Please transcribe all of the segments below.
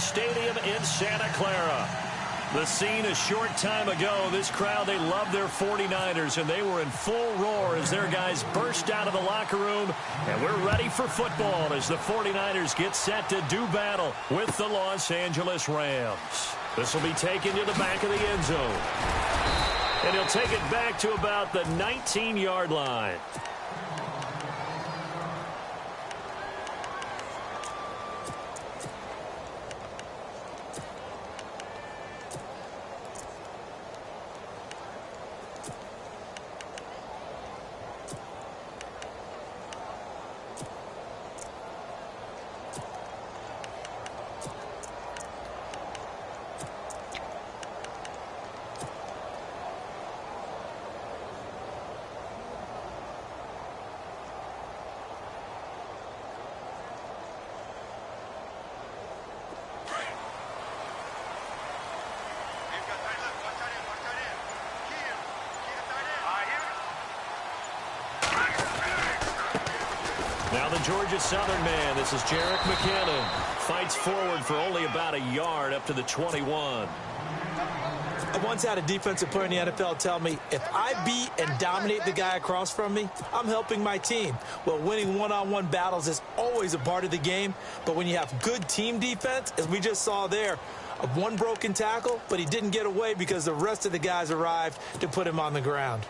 Stadium in Santa Clara. The scene a short time ago. This crowd, they love their 49ers, and they were in full roar as their guys burst out of the locker room. And we're ready for football as the 49ers get set to do battle with the Los Angeles Rams. This will be taken to the back of the end zone. And he'll take it back to about the 19-yard line. Now the Georgia Southern man, this is Jerick McKinnon, fights forward for only about a yard up to the 21. I once had a defensive player in the NFL tell me, if I beat and dominate the guy across from me, I'm helping my team. Well, winning one-on-one battles is always a part of the game, but when you have good team defense, as we just saw there, one broken tackle, but he didn't get away because the rest of the guys arrived to put him on the ground.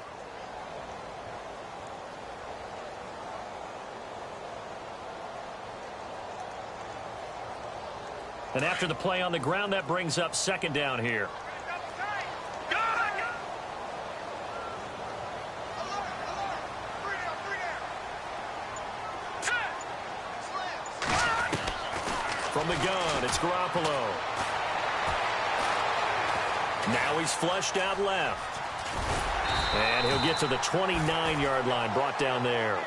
And after the play on the ground, that brings up second down here. From the gun, it's Garoppolo. Now he's flushed out left. And he'll get to the 29-yard line, brought down there.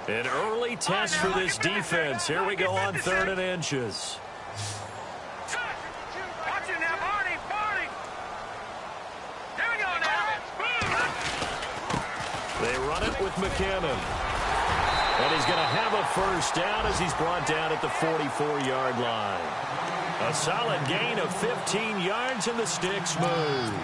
An early test for this defense. Here we go on 3rd and inches. They run it with McKinnon. And he's going to have a first down as he's brought down at the 44-yard line. A solid gain of 15 yards, and the sticks move.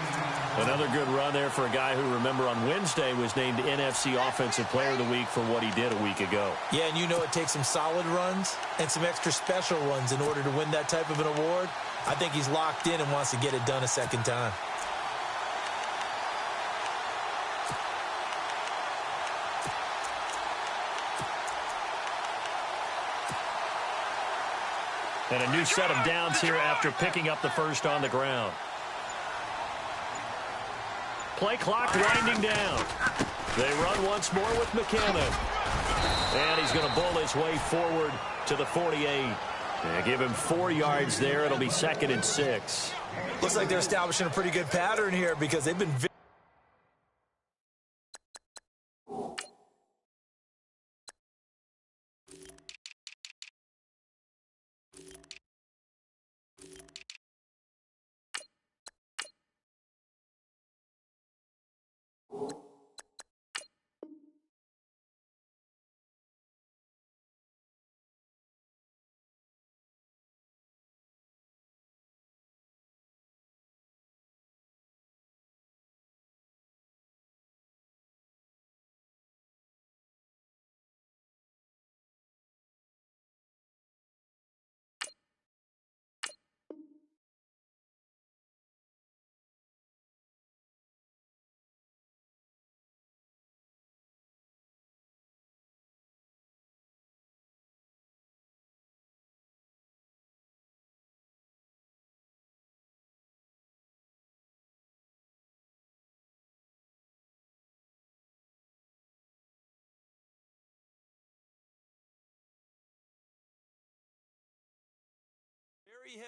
Another good run there for a guy who, remember, on Wednesday was named NFC Offensive Player of the Week for what he did a week ago. Yeah, and you know it takes some solid runs and some extra special runs in order to win that type of an award. I think he's locked in and wants to get it done a second time. And a new set of downs here after picking up the first on the ground. Play clock winding down. They run once more with McKinnon. And he's going to bowl his way forward to the 48. And give him 4 yards there. It'll be 2nd and 6. Looks like they're establishing a pretty good pattern here because they've been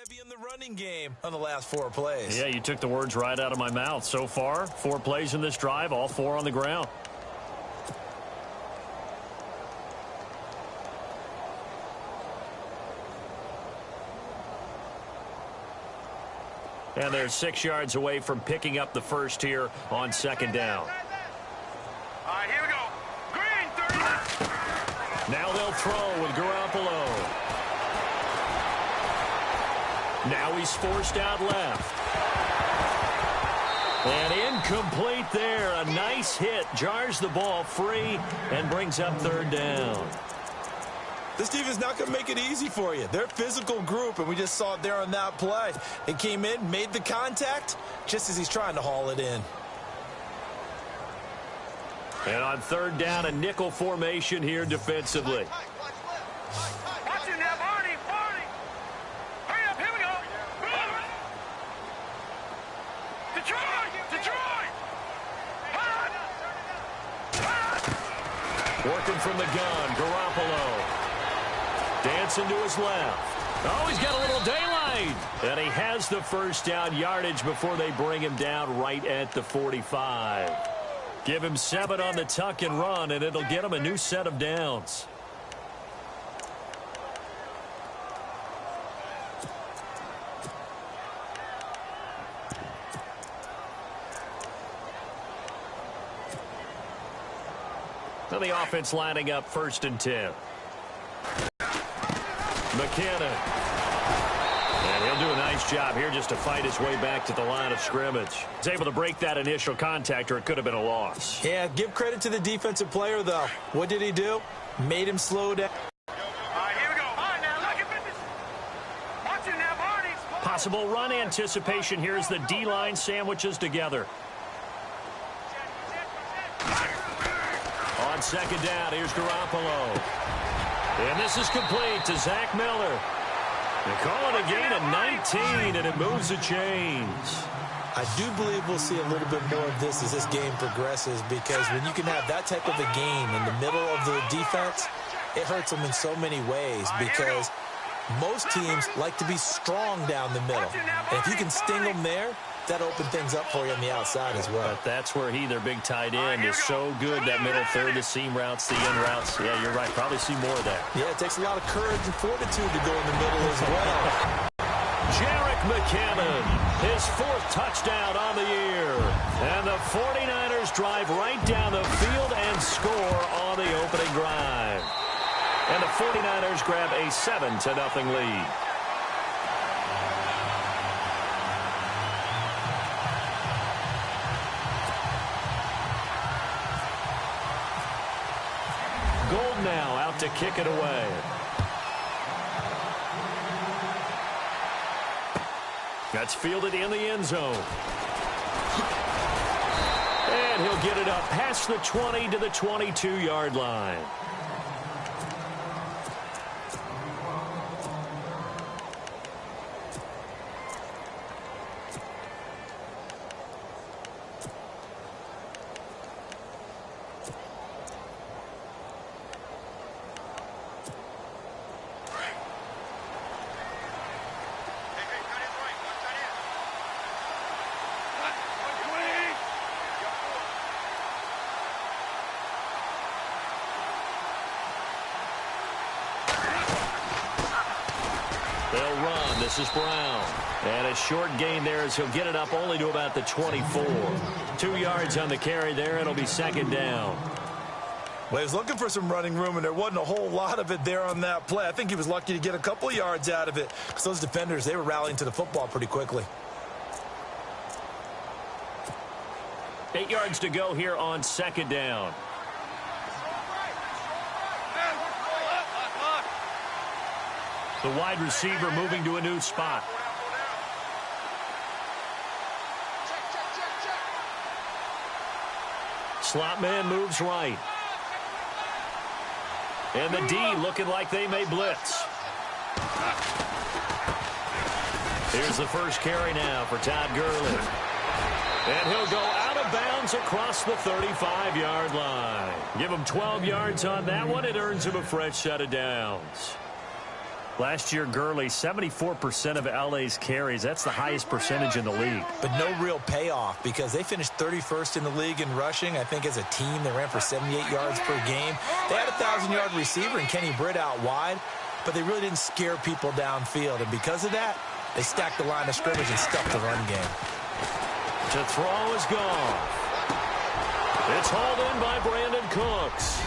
heavy in the running game on the last 4 plays. Yeah, you took the words right out of my mouth. So far, 4 plays in this drive, all 4 on the ground. And they're 6 yards away from picking up the first here on second down. All right, here we go. Green, 30. Now they'll throw with Garoppolo. Now he's forced out left. And incomplete there. A nice hit. Jars the ball free and brings up third down. This team is not going to make it easy for you. They're a physical group, and we just saw it there on that play. It came in, made the contact, just as he's trying to haul it in. And on third down, a nickel formation here defensively. Watch it now, Barney. Hurry up, here we go. Detroit. Working from the gun, Garoppolo. Dancing to his left. Oh, he's got a little daylight. And he has the first down yardage before they bring him down right at the 45. Give him 7 on the tuck and run, and it'll get him a new set of downs. So the offense lining up 1st and 10. McKinnon. And he'll do a nice job here just to fight his way back to the line of scrimmage. He's able to break that initial contact, or it could have been a loss. Yeah, give credit to the defensive player, though. What did he do? Made him slow down. All right, here we go. All right, now, look at this. Watch it now, Barney. Possible run anticipation here as the D-line sandwiches together. On second down, here's Garoppolo. And this is complete to Zach Miller. They call it a gain of 19, and it moves the chains. I do believe we'll see a little bit more of this as this game progresses, because when you can have that type of a gain in the middle of the defense, it hurts them in so many ways, because most teams like to be strong down the middle. And if you can sting them there, that open things up for you on the outside as well. But that's where their big tight end, is so good. That middle third, the seam routes, the end routes. Yeah, you're right. Probably see more of that. Yeah, it takes a lot of courage and fortitude to go in the middle as well. Jarek McKinnon, his 4th touchdown on the year. And the 49ers drive right down the field and score on the opening drive. And the 49ers grab a 7-0 lead. Gold now out to kick it away. That's fielded in the end zone. And he'll get it up past the 20 to the 22-yard line. They'll run. This is Brown. And a short gain there as he'll get it up only to about the 24. 2 yards on the carry there. It'll be second down. Well, he was looking for some running room, and there wasn't a whole lot of it there on that play. I think he was lucky to get a couple yards out of it, because those defenders, they were rallying to the football pretty quickly. 8 yards to go here on second down. The wide receiver moving to a new spot. Slot man moves right. And the D looking like they may blitz. Here's the first carry now for Todd Gurley. And he'll go out of bounds across the 35-yard line. Give him 12 yards on that one. It earns him a fresh set of downs. Last year, Gurley, 74% of LA's carries. That's the highest percentage in the league. But no real payoff, because they finished 31st in the league in rushing. I think as a team, they ran for 78 yards per game. They had a 1,000-yard receiver in Kenny Britt out wide, but they really didn't scare people downfield. And because of that, They stack the line of scrimmage and stuff the run game. To throw is gone. It's hauled in by Brandon Cooks.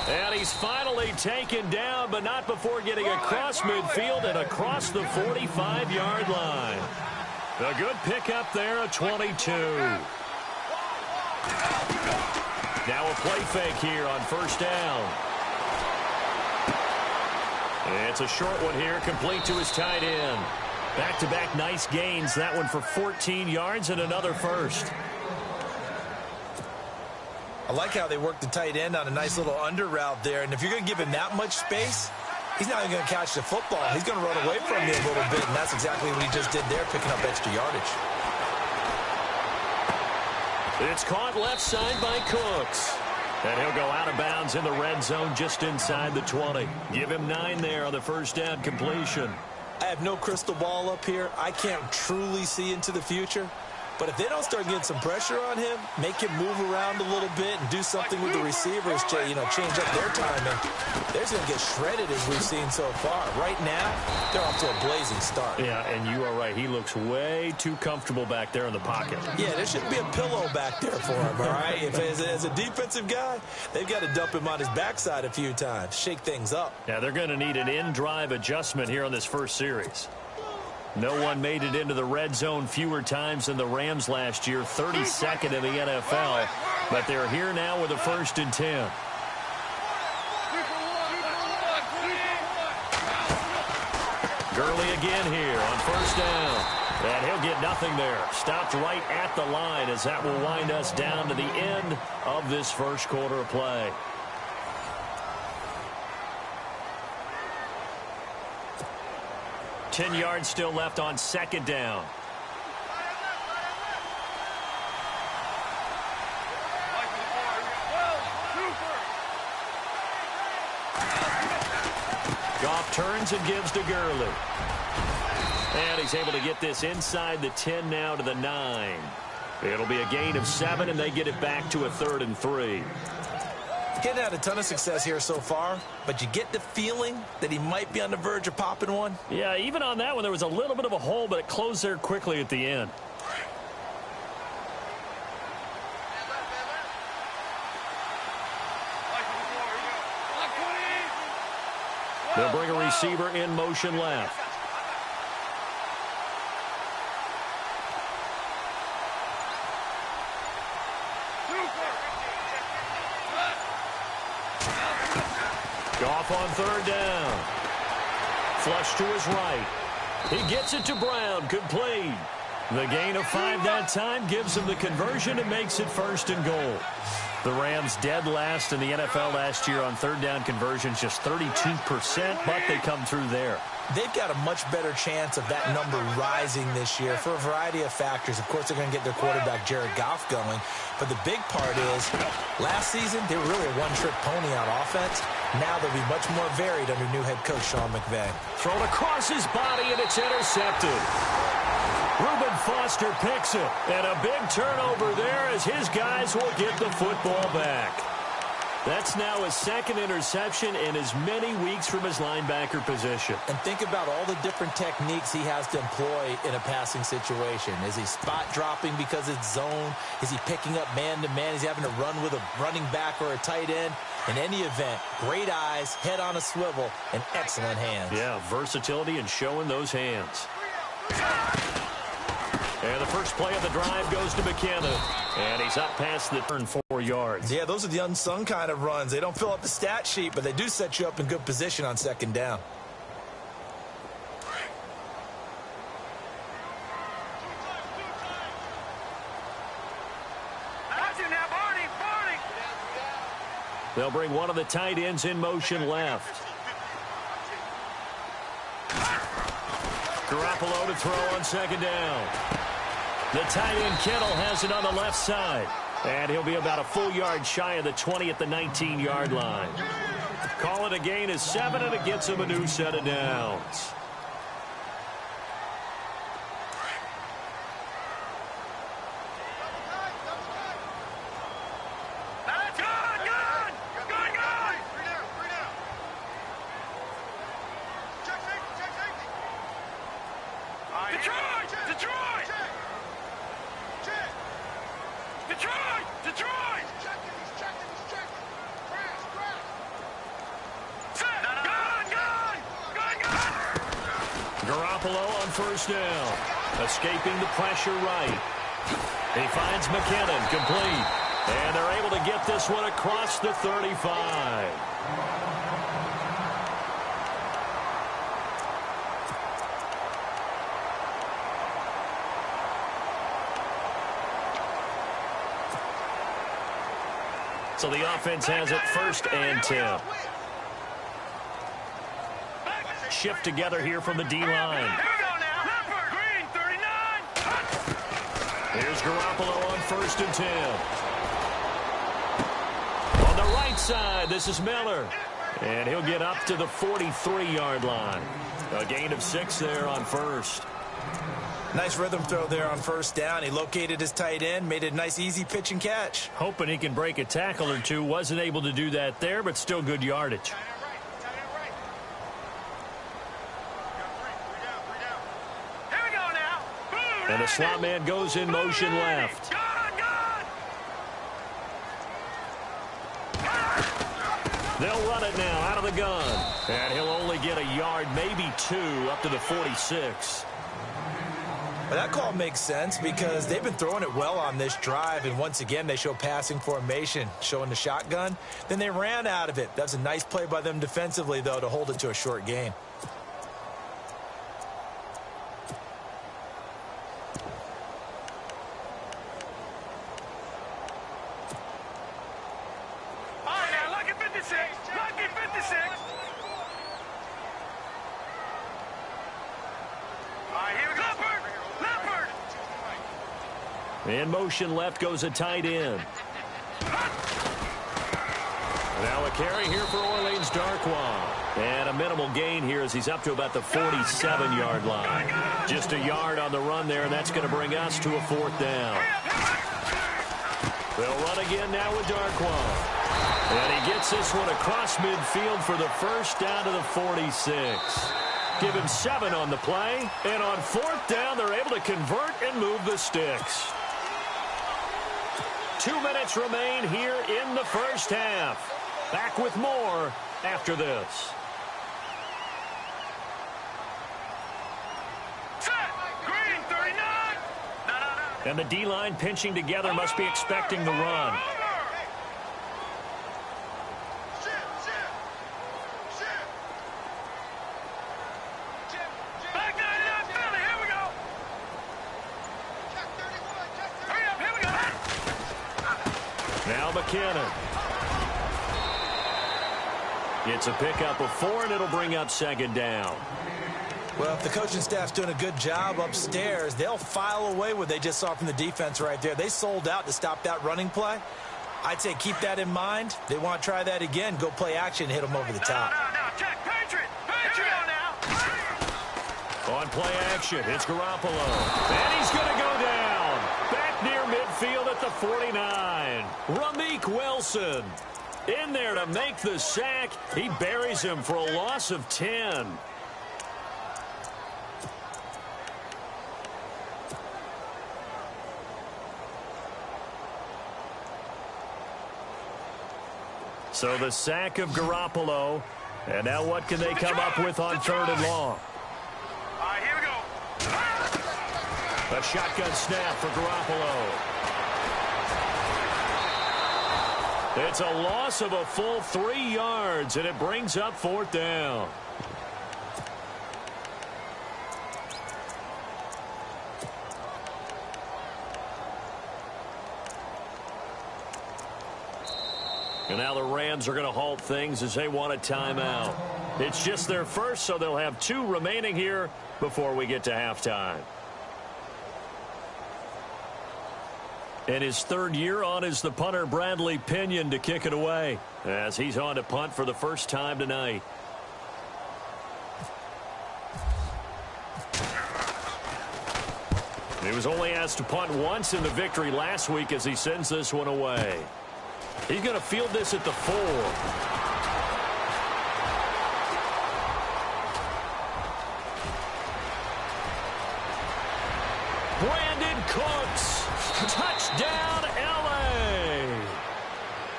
And he's finally taken down, but not before getting across midfield and across the 45-yard line. A good pickup there at 22. Now a play fake here on first down. It's a short one here, complete to his tight end. Back-to-back nice gains. That one for 14 yards and another first. I like how they work the tight end on a nice little under route there. And if you're going to give him that much space, he's not even going to catch the football. He's going to run away from you a little bit, and that's exactly what he just did there, picking up extra yardage. It's caught left side by Cooks. And he'll go out of bounds in the red zone just inside the 20. Give him 9 there on the first down completion. I have no crystal ball up here. I can't truly see into the future. But if they don't start getting some pressure on him, make him move around a little bit and do something with the receivers to, change up their timing, they're going to get shredded as we've seen so far. Right now, they're off to a blazing start. Yeah, and you are right. He looks way too comfortable back there in the pocket. Yeah, there shouldn't be a pillow back there for him, all right? If as a defensive guy, they've got to dump him on his backside a few times, shake things up. Yeah, they're going to need an in-drive adjustment here on this first series. No one made it into the red zone fewer times than the Rams last year, 32nd in the NFL. But they're here now with a 1st and 10. Gurley again here on first down. And he'll get nothing there. Stopped right at the line as that will wind us down to the end of this first quarter of play. 10 yards still left on second down. Goff turns and gives to Gurley. And he's able to get this inside the 10 now to the 9. It'll be a gain of 7, and they get it back to a 3rd and 3. Getting had a ton of success here so far, but you get the feeling that he might be on the verge of popping one. Yeah, even on that one, there was a little bit of a hole, but it closed there quickly at the end. They'll bring a receiver in motion left. Goff on 3rd down. Flush to his right. He gets it to Brown. Complete. The gain of 5 that time gives him the conversion and makes it 1st and goal. The Rams dead last in the NFL last year on 3rd down conversions, just 32%, but they come through there. They've got a much better chance of that number rising this year for a variety of factors. Of course, they're going to get their quarterback, Jared Goff, going. But the big part is, last season, they were really a one-trick pony on offense. Now they'll be much more varied under new head coach Sean McVay. Thrown across his body, and it's intercepted. Reuben Foster picks it, and a big turnover there as his guys will get the football back. That's now his 2nd interception in as many weeks from his linebacker position. And think about all the different techniques he has to employ in a passing situation. Is he spot dropping because it's zone? Is he picking up man-to-man? Is he having to run with a running back or a tight end? In any event, great eyes, head on a swivel, and excellent hands. Yeah, versatility and showing those hands. And the first play of the drive goes to McKinnon. And he's up past the turn 4 yards. Yeah, those are the unsung kind of runs. They don't fill up the stat sheet, but they do set you up in good position on 2nd down. They'll bring one of the tight ends in motion left. Garoppolo to throw on 2nd down. The tight end Kittle has it on the left side. And he'll be about a full yard shy of the 20 at the 19-yard line. Call it a gain of 7, and it gets him a new set of downs. Detroit! Detroit! Detroit! Detroit! He's checking. Crash. Set! Gun! Garoppolo on first down. Escaping the pressure right. He finds McKinnon, complete. And they're able to get this one across the 35. So the offense has it 1st and 10. Shift together here from the D-line. Here's Garoppolo on 1st and 10. On the right side, this is Miller. And he'll get up to the 43-yard line. A gain of 6 there on 1st. Nice rhythm throw there on 1st down. He located his tight end, made it a nice, easy pitch and catch. Hoping he can break a tackle or two. Wasn't able to do that there, but still good yardage. And the slot man goes in motion left. They'll run it now out of the gun. And he'll only get a yard, maybe 2, up to the 46. But that call makes sense because they've been throwing it well on this drive. And once again, they show passing formation, showing the shotgun. Then they ran out of it. That's a nice play by them defensively, though, to hold it to a short gain. In motion left goes a tight end. Now a carry here for Orleans Darkwa. And a minimal gain here as he's up to about the 47-yard line. Just a yard on the run there, and that's going to bring us to a 4th down. They'll run again now with Darkwa. And he gets this one across midfield for the 1st down to the 46. Give him 7 on the play. And on 4th down, they're able to convert and move the sticks. 2 minutes remain here in the 1st half. Back with more after this. Set! Green, 39! And the D-line pinching together must be expecting the run. Now McKinnon. It's a pickup of 4, and it'll bring up 2nd down. Well, if the coaching staff's doing a good job upstairs, they'll file away what they just saw from the defense right there. They sold out to stop that running play. I'd say keep that in mind. They want to try that again. Go play action, hit them over the top. Check, Patriot now. On play action, it's Garoppolo. And he's going to go down. Back near midfield at the 49. Ramik Wilson in there to make the sack. He buries him for a loss of 10. So the sack of Garoppolo. And now what can they come up with on 3rd and long? All right, here we go. A shotgun snap for Garoppolo. It's a loss of a full 3 yards, and it brings up 4th down. And now the Rams are going to halt things as they want a timeout. It's just their first, so they'll have 2 remaining here before we get to halftime. And his 3rd year on is the punter Bradley Pinion to kick it away as he's on to punt for the first time tonight. He was only asked to punt once in the victory last week as he sends this one away. He's going to field this at the 4. Brandon Cooks. Touchdown, L.A.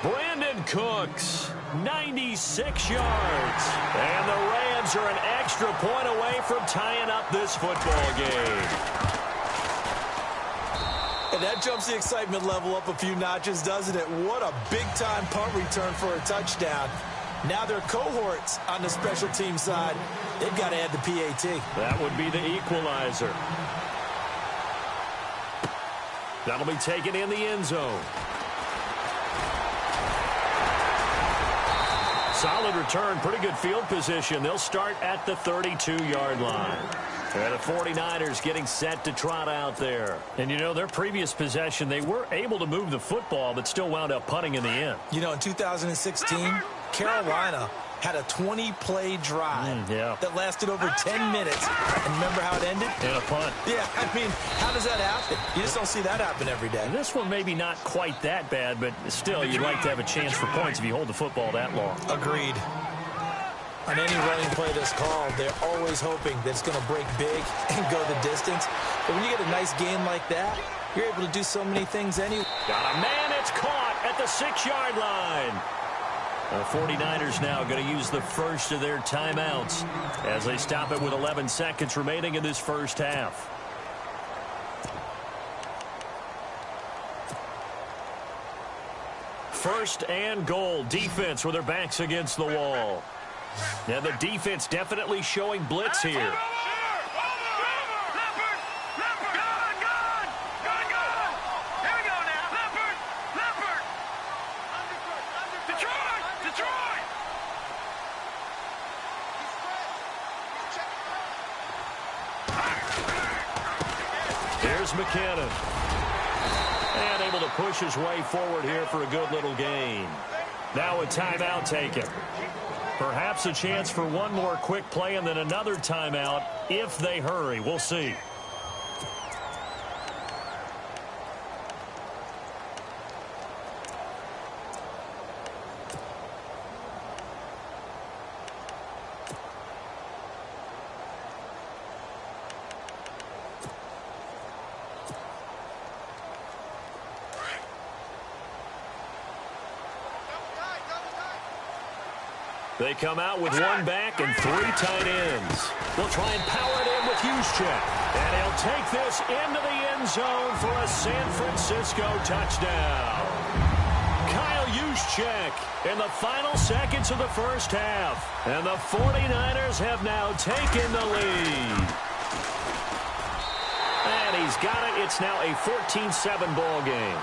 Brandon Cooks, 96 yards. And the Rams are an extra point away from tying up this football game. And that jumps the excitement level up a few notches, doesn't it? What a big-time punt return for a touchdown. Now their cohorts on the special team side, they've got to add the PAT. That would be the equalizer. That'll be taken in the end zone. Solid return, pretty good field position. They'll start at the 32-yard line. And the 49ers getting set to trot out there. And, you know, their previous possession, they were able to move the football, but still wound up punting in the end. You know, in 2016, Carolina had a 20-play drive that lasted over 10 minutes. And remember how it ended? In a punt. Yeah, I mean, how does that happen? You just don't see that happen every day. And this one maybe not quite that bad, but still, you'd like to have a chance for points if you hold the football that long. Agreed. On any running play that's called, they're always hoping that it's going to break big and go the distance. But when you get a nice gain like that, you're able to do so many things anyway. Got a man, it's caught at the 6-yard line. The 49ers now going to use the first of their timeouts as they stop it with 11 seconds remaining in this first half. First and goal. Defense with their backs against the wall. Now the defense definitely showing blitz here. Here's McKinnon. And able to push his way forward here for a good little gain. Now a timeout taken. Perhaps a chance for one more quick play and then another timeout if they hurry. We'll see. They come out with one back and 3 tight ends. They'll try and power it in with Juszczyk. And he'll take this into the end zone for a San Francisco touchdown. Kyle Juszczyk in the final seconds of the first half. And the 49ers have now taken the lead. And he's got it. It's now a 14-7 ball game.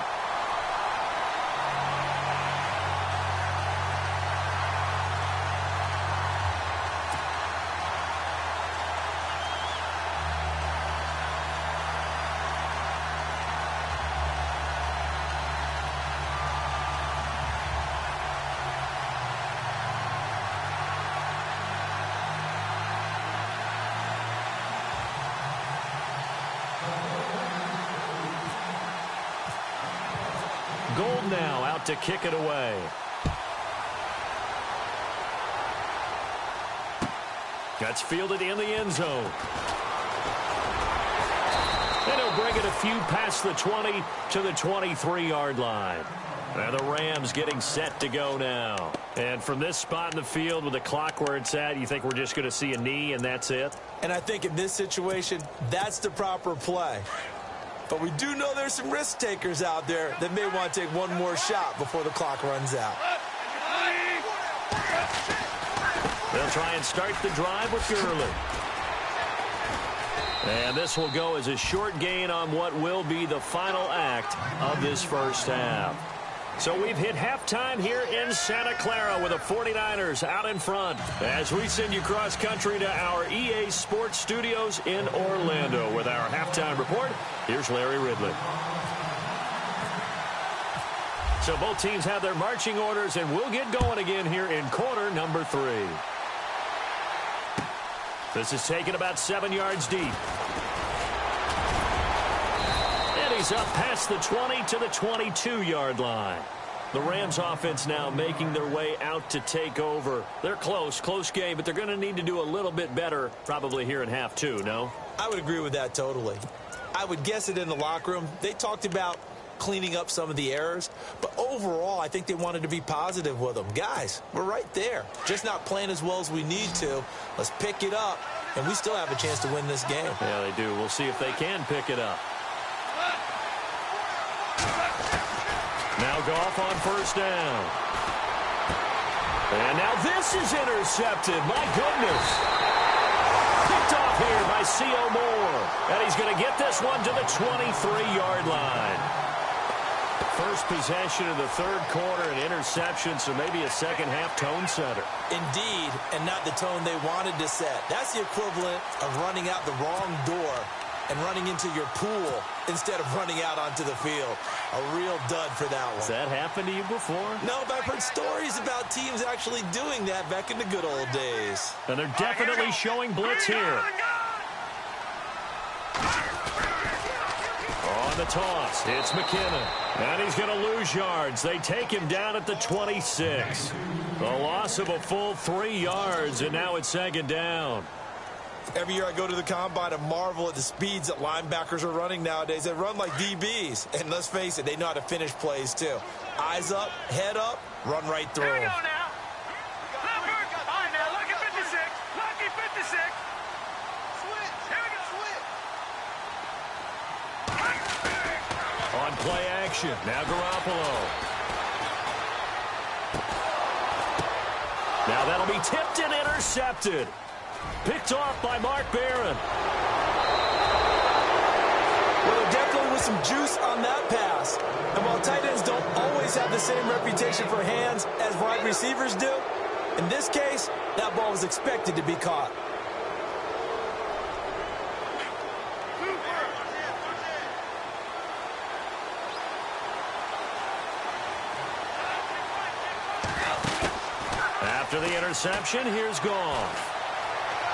Gold now out to kick it away. That's fielded in the end zone. And he'll bring it a few past the 20 to the 23-yard line. And the Rams getting set to go now. And from this spot in the field with the clock where it's at, you think we're just going to see a knee and that's it? And I think in this situation, that's the proper play. But we do know there's some risk takers out there that may want to take one more shot before the clock runs out. They'll try and start the drive with Gurley. And this will go as a short gain on what will be the final act of this first half. So we've hit halftime here in Santa Clara with the 49ers out in front as we send you cross country to our EA Sports Studios in Orlando with our halftime report. Here's Larry Ridley. So both teams have their marching orders, and we'll get going again here in quarter number 3. This is taken about 7 yards deep. And he's up past the 20 to the 22-yard line. The Rams offense now making their way out to take over. They're close game, but they're going to need to do a little bit better probably here in half 2, no? I would agree with that totally. I would guess it in the locker room. They talked about cleaning up some of the errors, but overall, I think they wanted to be positive with them. Guys, we're right there. Just not playing as well as we need to. Let's pick it up, and we still have a chance to win this game. Yeah, they do. We'll see if they can pick it up. Now Goff on first down. And now this is intercepted. My goodness. Picked off here by C.O. Moore. And he's going to get this one to the 23-yard line. First possession of the third quarter, an interception, so maybe a second-half tone setter. Indeed, and not the tone they wanted to set. That's the equivalent of running out the wrong door and running into your pool instead of running out onto the field. A real dud for that one. Has that happened to you before? No, but I've heard stories about teams actually doing that back in the good old days. And they're definitely showing blitz here. On the toss, it's McKinnon. And he's going to lose yards. They take him down at the 26. The loss of a full 3 yards, and now it's second down. Every year I go to the combine and marvel at the speeds that linebackers are running nowadays. They run like DBs. And let's face it, they know how to finish plays too. Eyes up, head up, run right through them. Here we go now. Leopard. All right, now, lucky 56. Lucky 56. Switch. Here we go. On play action, now Garoppolo. Now that'll be tipped and intercepted. Picked off by Mark Barron. Well, there definitely was some juice on that pass. And while tight ends don't always have the same reputation for hands as wide receivers do, in this case, that ball was expected to be caught. After the interception, here's Goff.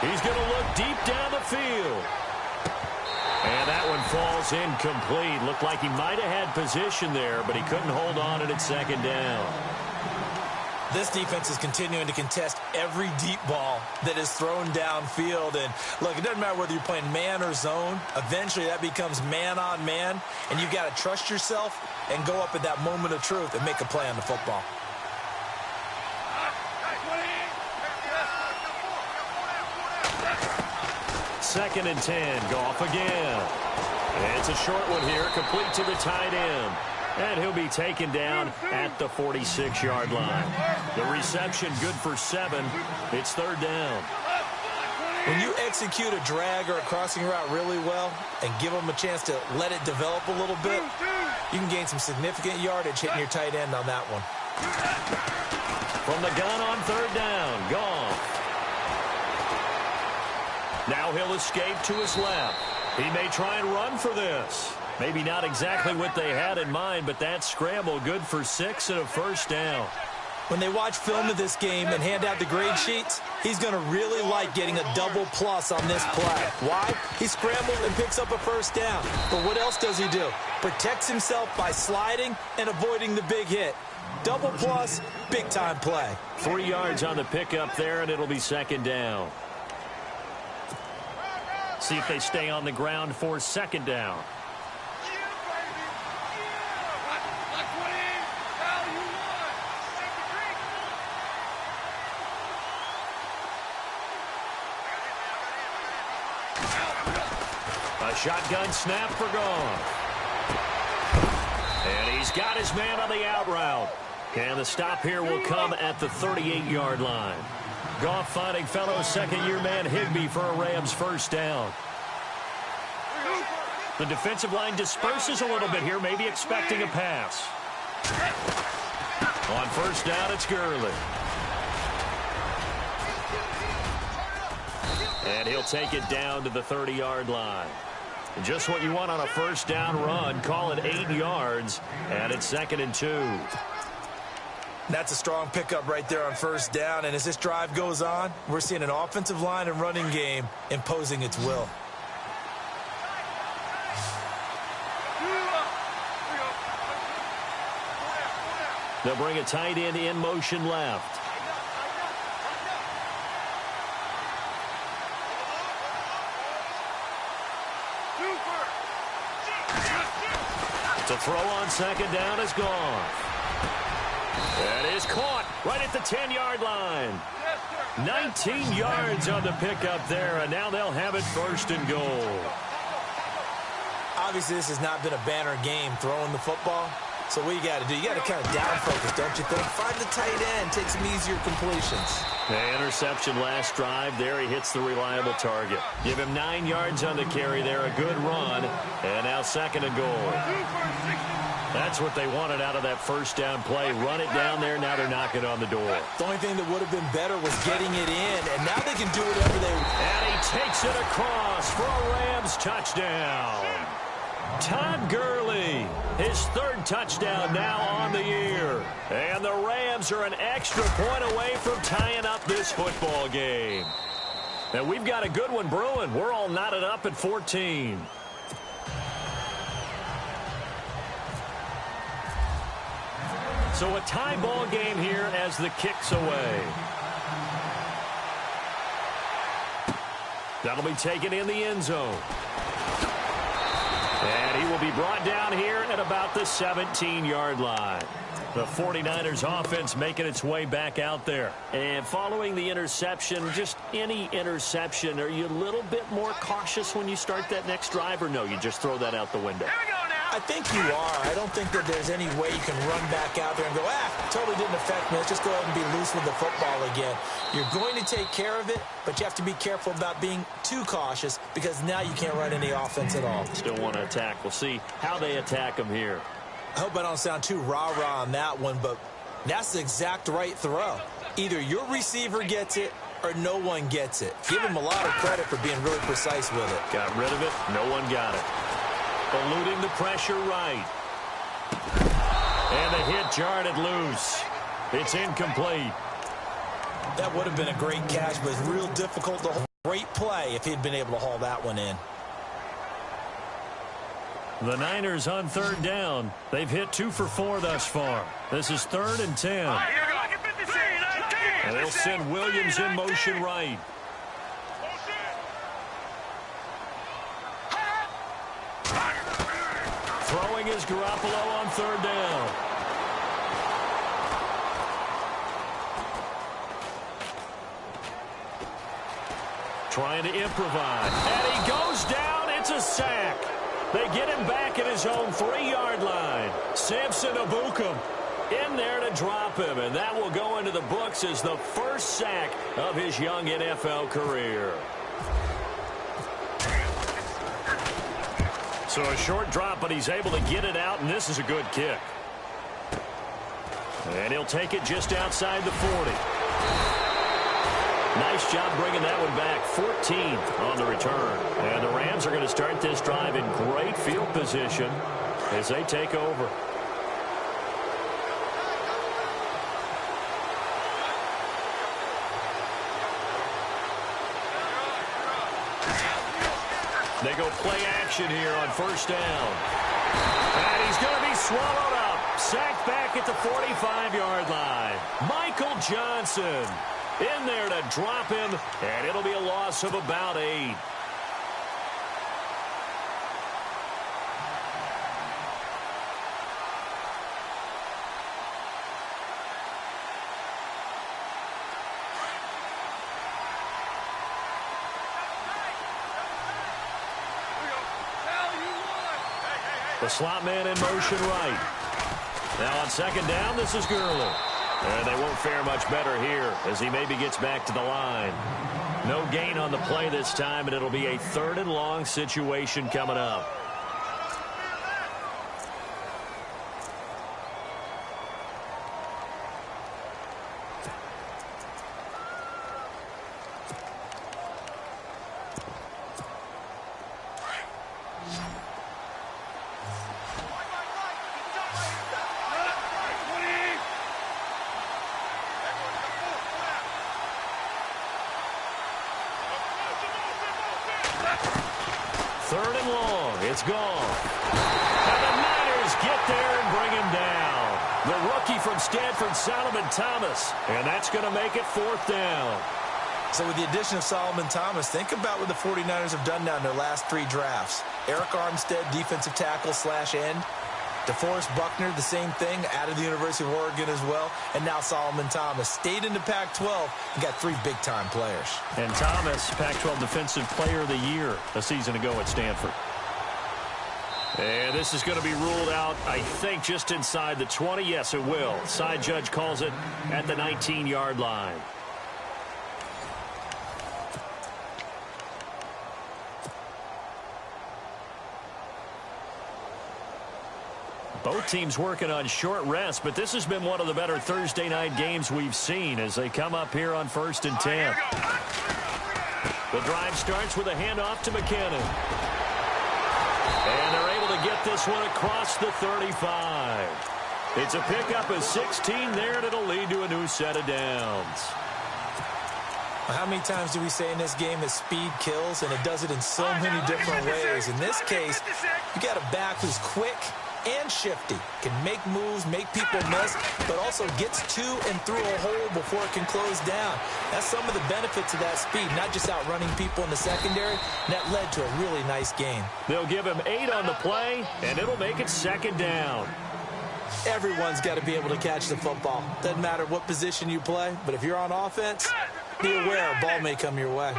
He's going to look deep down the field. And that one falls incomplete. Looked like he might have had position there, but he couldn't hold on at its second down. This defense is continuing to contest every deep ball that is thrown downfield. And look, it doesn't matter whether you're playing man or zone. Eventually, that becomes man on man. And you've got to trust yourself and go up at that moment of truth and make a play on the football. Second and 10, Goff again. And it's a short one here, complete to the tight end. And he'll be taken down at the 46-yard line. The reception good for 7. It's third down. When you execute a drag or a crossing route really well and give them a chance to let it develop a little bit, you can gain some significant yardage hitting your tight end on that one. From the gun on third down, Goff. Now he'll escape to his left. He may try and run for this. Maybe not exactly what they had in mind, but that scramble good for 6 and a first down. When they watch film of this game and hand out the grade sheets, he's going to really like getting a double plus on this play. Why? He scrambles and picks up a first down. But what else does he do? Protects himself by sliding and avoiding the big hit. Double plus, big-time play. 3 yards on the pickup there, and it'll be second down. See if they stay on the ground for second down. A shotgun snap for Goff. And he's got his man on the out route. And the stop here will come at the 38-yard line. Goff finding fellow second-year man Higbee for a Rams first down. The defensive line disperses a little bit here, maybe expecting a pass. On first down, it's Gurley. And he'll take it down to the 30-yard line. Just what you want on a first down run. Call it 8 yards, and it's second and 2. That's a strong pickup right there on first down. And as this drive goes on, we're seeing an offensive line and running game imposing its will. They'll bring a tight end in motion left. To throw on second down is gone. That is caught right at the 10-yard line. 19 yards on the pickup there, and now they'll have it first and goal. Obviously, this has not been a banner game throwing the football. So what you got to do, you got to kind of down focus, don't you think? Find the tight end, take some easier completions. The interception last drive. There he hits the reliable target. Give him 9 yards on the carry there, a good run. And now second and goal. That's what they wanted out of that first down play. Run it down there. Now they're knocking on the door. The only thing that would have been better was getting it in, and now they can do whatever they want. And he takes it across for a Rams touchdown. Todd Gurley, his third touchdown now on the year. And the Rams are an extra point away from tying up this football game. And we've got a good one brewing. We're all knotted up at 14. So a tie ball game here as the kick's away. That'll be taken in the end zone. And he will be brought down here at about the 17-yard line. The 49ers offense making its way back out there. And following the interception, just any interception, are you a little bit more cautious when you start that next drive, or no, you just throw that out the window? I think you are. I don't think that there's any way you can run back out there and go, totally didn't affect me. Let's just go ahead and be loose with the football again. You're going to take care of it, but you have to be careful about being too cautious because now you can't run any offense at all. Still want to attack. We'll see how they attack him here. I hope I don't sound too rah-rah on that one, but that's the exact right throw. Either your receiver gets it or no one gets it. Give him a lot of credit for being really precise with it. Got rid of it. No one got it. Eluding the pressure right. And the hit jarred it loose. It's incomplete. That would have been a great catch, but it's real difficult to hold. Great play if he'd been able to haul that one in. The Niners on third down. They've hit 2 for 4 thus far. This is 3rd and 10. And they'll send Williams in motion right. Throwing is Garoppolo on third down. Trying to improvise. And he goes down. It's a sack. They get him back at his own 3-yard line. Samson Ebukam in there to drop him. And that will go into the books as the first sack of his young NFL career. So a short drop, but he's able to get it out, and this is a good kick. And he'll take it just outside the 40. Nice job bringing that one back. 14th on the return. And the Rams are going to start this drive in great field position as they take over. They go play action here on first down. And he's going to be swallowed up. Sacked back at the 45-yard line. Michael Johnson in there to drop him, and it'll be a loss of about 8. The slot man in motion right. Now on second down, this is Gurley. And they won't fare much better here as he maybe gets back to the line. No gain on the play this time, and it'll be a 3rd and long situation coming up. Third and long. It's gone. And the Niners get there and bring him down. The rookie from Stanford, Solomon Thomas. And that's going to make it 4th down. So with the addition of Solomon Thomas, think about what the 49ers have done now in their last 3 drafts. Eric Armstead, defensive tackle / end. DeForest Buckner, the same thing, out of the University of Oregon as well. And now Solomon Thomas stayed in the Pac-12 and got 3 big-time players. And Thomas, Pac-12 Defensive Player of the Year a season ago at Stanford. And this is going to be ruled out, I think, just inside the 20. Yes, it will. Side judge calls it at the 19-yard line. Both teams working on short rest, but this has been one of the better Thursday night games we've seen as they come up here on 1st and 10. The drive starts with a handoff to McKinnon. And they're able to get this one across the 35. It's a pickup of 16 there, and it'll lead to a new set of downs. How many times do we say in this game that speed kills, and it does it in so many different ways? In this case, you got a back who's quick and shifty, can make moves, make people miss, but also gets to and through a hole before it can close down. That's some of the benefits of that speed, not just outrunning people in the secondary, and that led to a really nice game. They'll give him 8 on the play, and it'll make it 2nd down. Everyone's got to be able to catch the football. Doesn't matter what position you play, but if you're on offense, be aware a ball may come your way.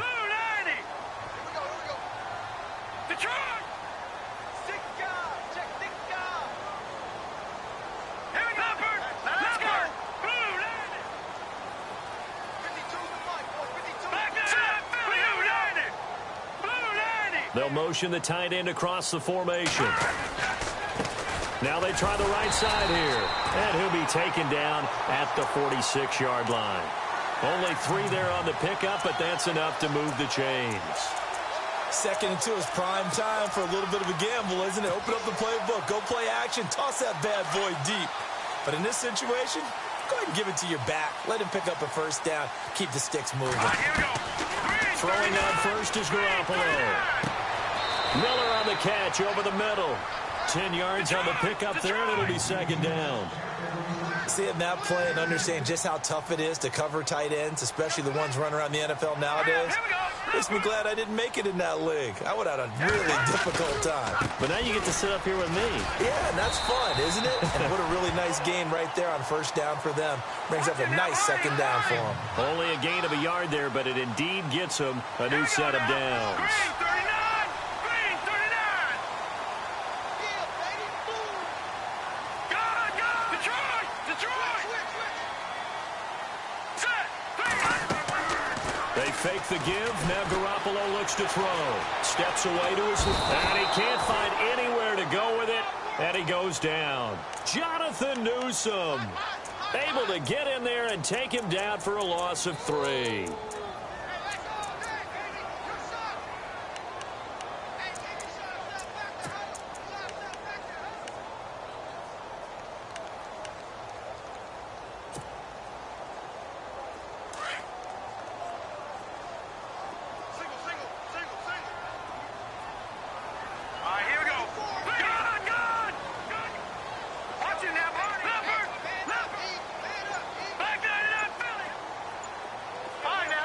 They'll motion the tight end across the formation. Now they try the right side here. And he'll be taken down at the 46-yard line. Only 3 there on the pickup, but that's enough to move the chains. 2nd and 2 is prime time for a little bit of a gamble, isn't it? Open up the playbook, go play action, toss that bad boy deep. But in this situation, go ahead and give it to your back. Let him pick up a 1st down. Keep the sticks moving. Throwing on first is Garoppolo. Miller on the catch over the middle. 10 yards on the pickup there, and it'll be 2nd down. Seeing that play and understanding just how tough it is to cover tight ends, especially the ones running around the NFL nowadays, makes me glad I didn't make it in that league. I would have had a really difficult time. But now you get to sit up here with me. Yeah, and that's fun, isn't it? And what a really nice gain right there on 1st down for them. Brings up a nice 2nd down for them. Only a gain of a yard there, but it indeed gets them a new set of downs. They fake the give. Now Garoppolo looks to throw. Steps away to his... And he can't find anywhere to go with it. And he goes down. Jonathan Newsom able to get in there and take him down for a loss of 3.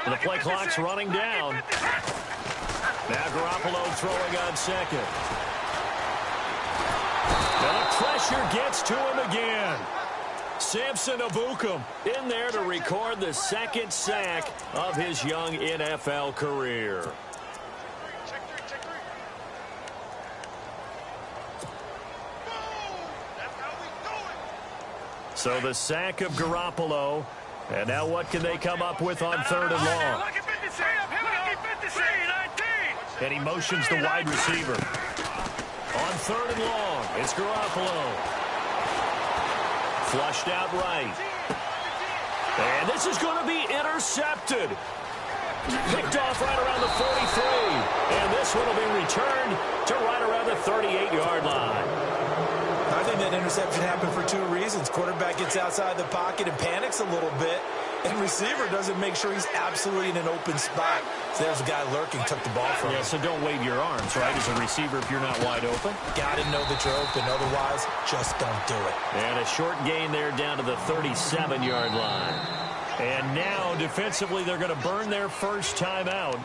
The play clock's running down. Now Garoppolo throwing on 2nd. And the pressure gets to him again. Samson Ebukam in there to record the 2nd sack of his young NFL career. So the sack of Garoppolo. And now what can they come up with on 3rd and long? And he motions the wide receiver. On 3rd and long, it's Garoppolo. Flushed out right. And this is going to be intercepted. Picked off right around the 43. And this one will be returned to right around the 38-yard line. I think that interception happened for 2 reasons. Quarterback gets outside the pocket and panics a little bit, and receiver doesn't make sure he's absolutely in an open spot. So there's a guy lurking, took the ball from him. Yeah, so don't wave your arms, right, as a receiver if you're not wide open. Got to know that you're open. Otherwise, just don't do it. And a short gain there down to the 37-yard line. And now, defensively, they're going to burn their 1st time out.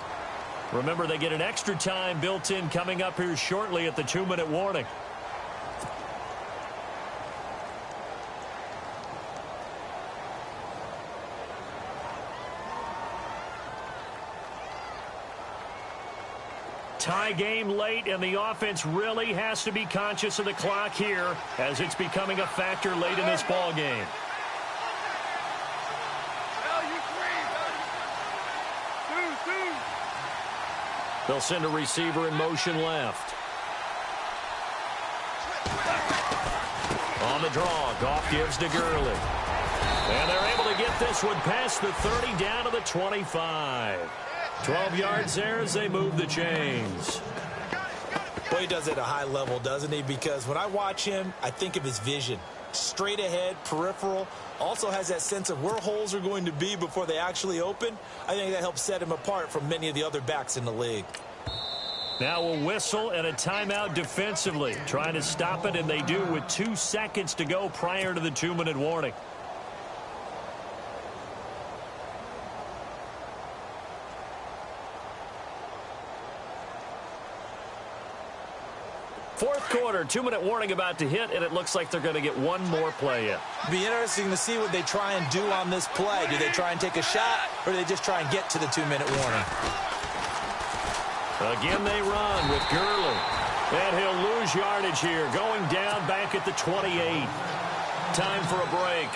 Remember, they get an extra time built in coming up here shortly at the 2-minute warning. tie game late, and the offense really has to be conscious of the clock here as it's becoming a factor late in this ball game. They'll send a receiver in motion left. On the draw, Goff gives to Gurley. And they're able to get this one past the 30 down to the 25. 12 yards there as they move the chains. Well, he does it at a high level, doesn't he? Because when I watch him, I think of his vision. Straight ahead, peripheral. Also has that sense of where holes are going to be before they actually open. I think that helps set him apart from many of the other backs in the league. Now a whistle and a timeout defensively. Trying to stop it, and they do with 2 seconds to go prior to the 2-minute warning. Fourth quarter, 2-minute warning about to hit, and it looks like they're going to get one more play in. Be interesting to see what they try and do on this play. Do they try and take a shot, or do they just try and get to the 2-minute warning? Again, they run with Gurley. And he'll lose yardage here, going down back at the 28. Time for a break.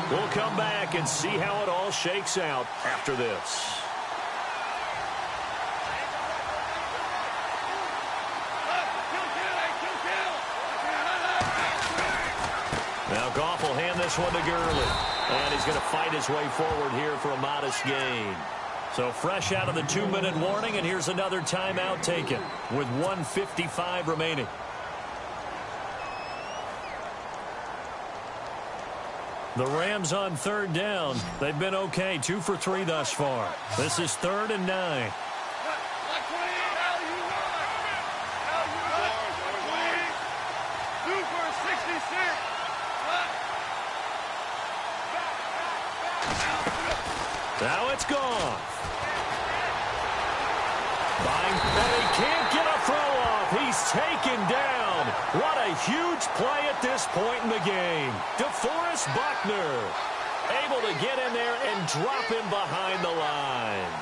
We'll come back and see how it all shakes out after this. Now Goff will hand this one to Gurley. And he's going to fight his way forward here for a modest gain. So fresh out of the 2-minute warning, and here's another timeout taken with 1:55 remaining. The Rams on third down. They've been okay, 2 for 3 thus far. This is 3rd and 9. Now it's gone. And he can't get a throw off. He's taken down. What a huge play at this point in the game. DeForest Buckner able to get in there and drop him behind the line.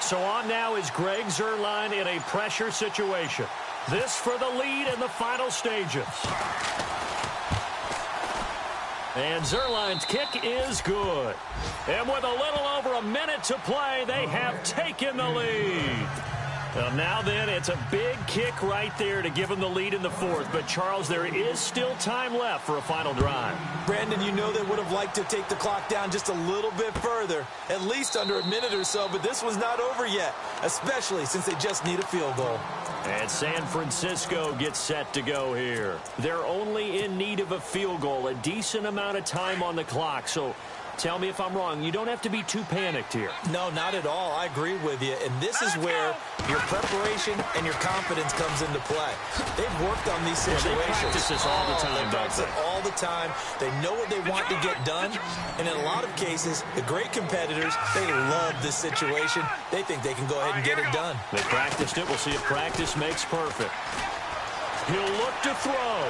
So on now is Greg Zuerlein in a pressure situation. This for the lead in the final stages. And Zuerlein's kick is good. And with a little over a minute to play, they have taken the lead. Well, now then, it's a big kick right there to give them the lead in the fourth. But, Charles, there is still time left for a final drive. Brandon, you know they would have liked to take the clock down just a little bit further, at least under a minute or so, but this one's not over yet, especially since they just need a field goal. And San Francisco gets set to go here. They're only in need of a field goal, a decent amount of time on the clock, so tell me if I'm wrong. You don't have to be too panicked here. No, not at all. I agree with you. And this is where your preparation and your confidence comes into play. They've worked on these situations. They practice this all the time, they practice it all the time. They know what they want to get done. And in a lot of cases, the great competitors, they love this situation. They think they can go ahead and get it done. They practiced it. We'll see if practice makes perfect. He'll look to throw.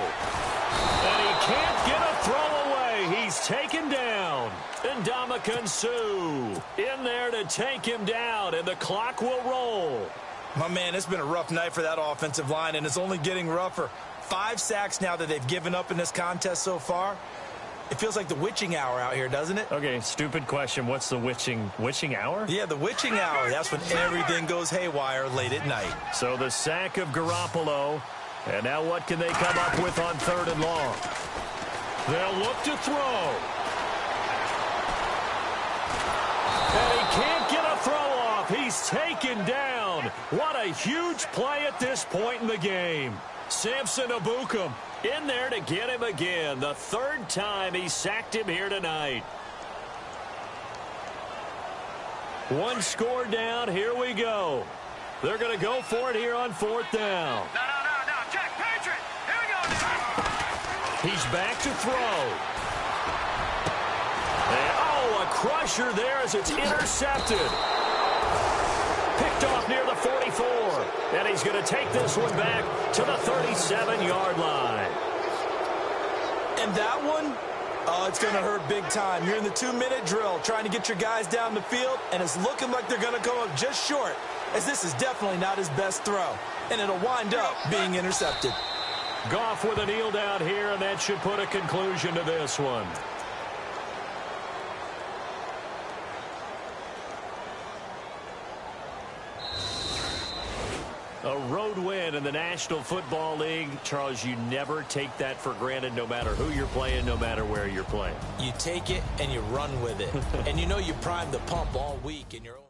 And he can't get a throw away. He's taken down. And Ndamukong Suh in there to take him down, and the clock will roll. My man, it's been a rough night for that offensive line, and it's only getting rougher. 5 sacks now that they've given up in this contest so far. It feels like the witching hour out here, doesn't it? Okay, stupid question. What's the witching hour? Yeah, the witching hour. That's when everything goes haywire late at night. So the sack of Garoppolo, and now what can they come up with on 3rd and long? They'll look to throw. And he can't get a throw off. He's taken down. What a huge play at this point in the game. Samson Ebukam in there to get him again. The 3rd time he sacked him here tonight. 1 score down. Here we go. They're going to go for it here on 4th down. No. Jack Patriot. Here we go. He's back to throw. And, oh, a crusher there as it's intercepted. Picked off near the 44. And he's going to take this one back to the 37-yard line. And that one, oh, it's going to hurt big time. You're in the 2-minute drill trying to get your guys down the field, and it's looking like they're going to come up just short, as this is definitely not his best throw. And it'll wind up being intercepted. Goff with a kneel down here, and that should put a conclusion to this one. A road win in the National Football League. Charles, you never take that for granted, no matter who you're playing, no matter where you're playing. You take it and you run with it. And you know you prime the pump all week in your own.